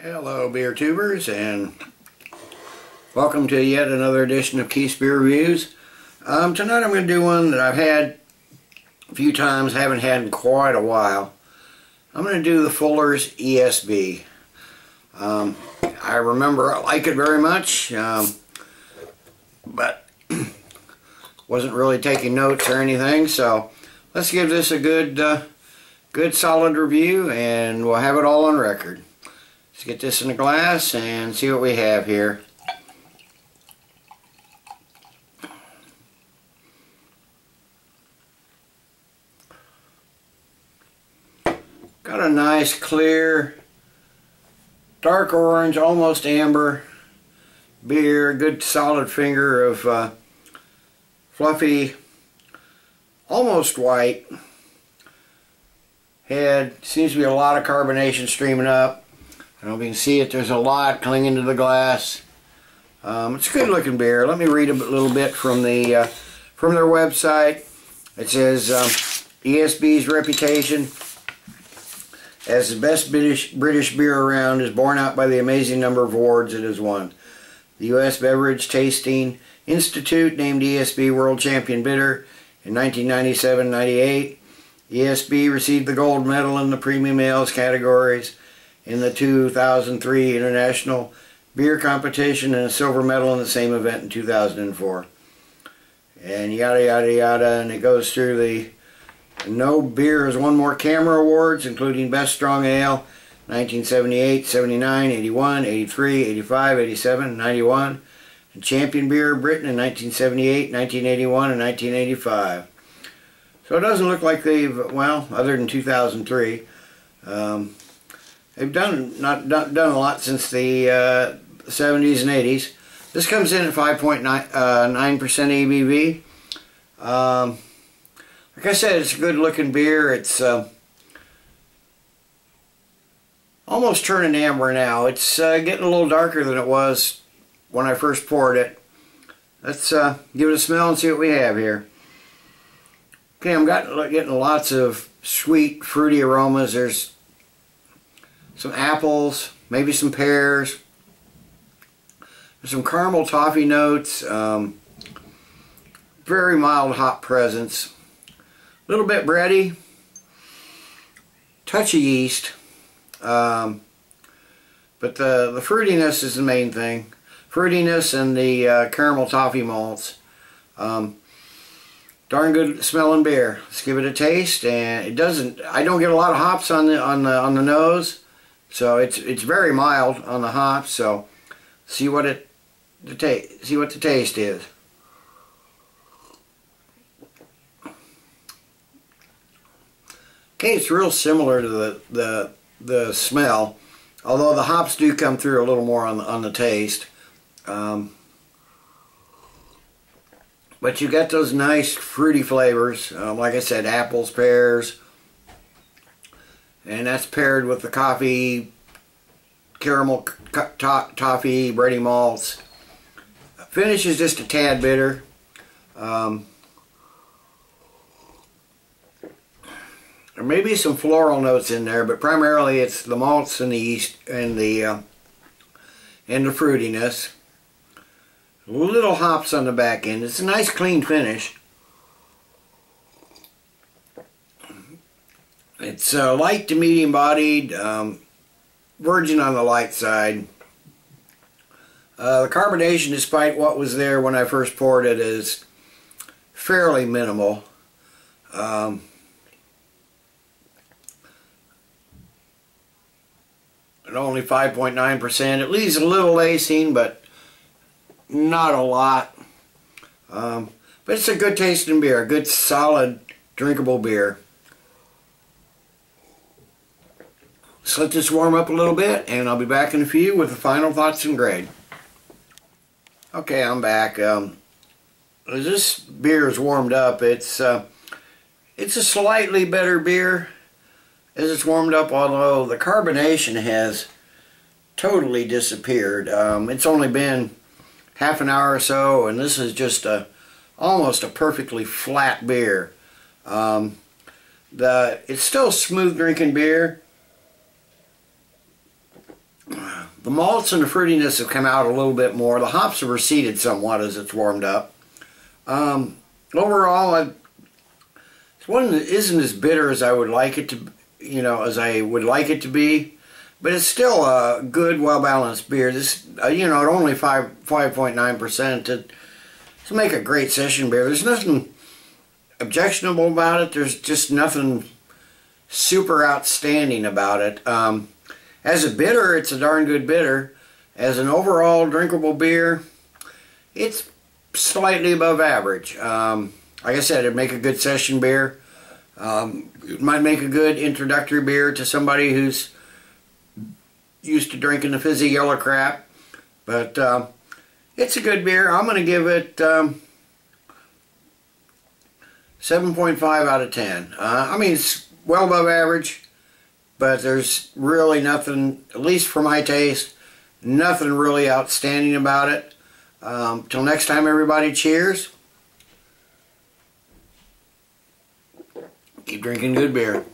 Hello beer tubers, and welcome to yet another edition of Keith's Beer Reviews. Tonight I'm going to do one that I've had a few times, haven't had in quite a while. I'm going to do the Fuller's ESB. I remember I like it very much, but wasn't really taking notes or anything, so let's give this a good solid review, and we'll have it all on record. Let's get this in a glass and see what we have here. Got a nice clear dark orange, almost amber beer, good solid finger of fluffy, almost white head. Seems to be a lot of carbonation streaming up. I don't know if you can see it, there's a lot clinging to the glass. It's a good looking beer. Let me read a little bit from their website. It says ESB's reputation as the best British beer around is borne out by the amazing number of awards it has won. The US Beverage Tasting Institute named ESB World Champion Bitter in 1997-98. ESB received the gold medal in the Premium Ales categories in the 2003 International Beer Competition and a silver medal in the same event in 2004. And yada yada yada, and it goes through the no beer has won more CAMRA awards, including Best Strong Ale 1978, 79, 81, 83, 85, 87, 91, and Champion Beer Britain in 1978, 1981, and 1985. So it doesn't look like they've, well, other than 2003, they've done a lot since the 70s and 80s. This comes in at 5.9% ABV. Like I said, it's a good looking beer. It's almost turning amber now. It's getting a little darker than it was when I first poured it. Let's give it a smell and see what we have here. Okay, I'm getting lots of sweet, fruity aromas. There's some apples, maybe some pears. There's some caramel toffee notes. Very mild hop presence. A little bit bready, touch of yeast, but the fruitiness is the main thing. Fruitiness and the caramel toffee malts. Darn good smelling beer. Let's give it a taste, and it doesn't. I don't get a lot of hops on the nose, so it's very mild on the hops. So see what the taste is. Okay, it's real similar to the smell, although the hops do come through a little more on the taste. But you got those nice fruity flavors, like I said, apples, pears, and that's paired with the coffee, caramel toffee, bready malts. Finish is just a tad bitter. There may be some floral notes in there, but primarily it's the malts and the yeast and the fruitiness. Little hops on the back end. It's a nice clean finish. It's light to medium bodied, virgin on the light side. The carbonation, despite what was there when I first poured it, is fairly minimal. At only 5.9%. It leaves a little lacing, but not a lot. But it's a good tasting beer, a good solid drinkable beer. Let's let this warm up a little bit, and I'll be back in a few with the final thoughts and grade. Okay, I'm back. As this beer is warmed up, it's a slightly better beer as it's warmed up, although the carbonation has totally disappeared. It's only been half an hour or so, and this is just almost a perfectly flat beer. It's still smooth drinking beer. The malts and the fruitiness have come out a little bit more. The hops have receded somewhat as it's warmed up. Overall, it's one that isn't as bitter as I would like it to, as I would like it to be. But it's still a good, well-balanced beer. This, at only 5.9% to make a great session beer. There's nothing objectionable about it. There's just nothing super outstanding about it. As a bitter, it's a darn good bitter. As an overall drinkable beer, it's slightly above average. Like I said, it'd make a good session beer. It might make a good introductory beer to somebody who's used to drinking the fizzy yellow crap. But it's a good beer. I'm going to give it 7.5 out of 10. I mean, it's well above average, but there's really nothing, at least for my taste, nothing really outstanding about it. Till next time, everybody, cheers. Keep drinking good beer.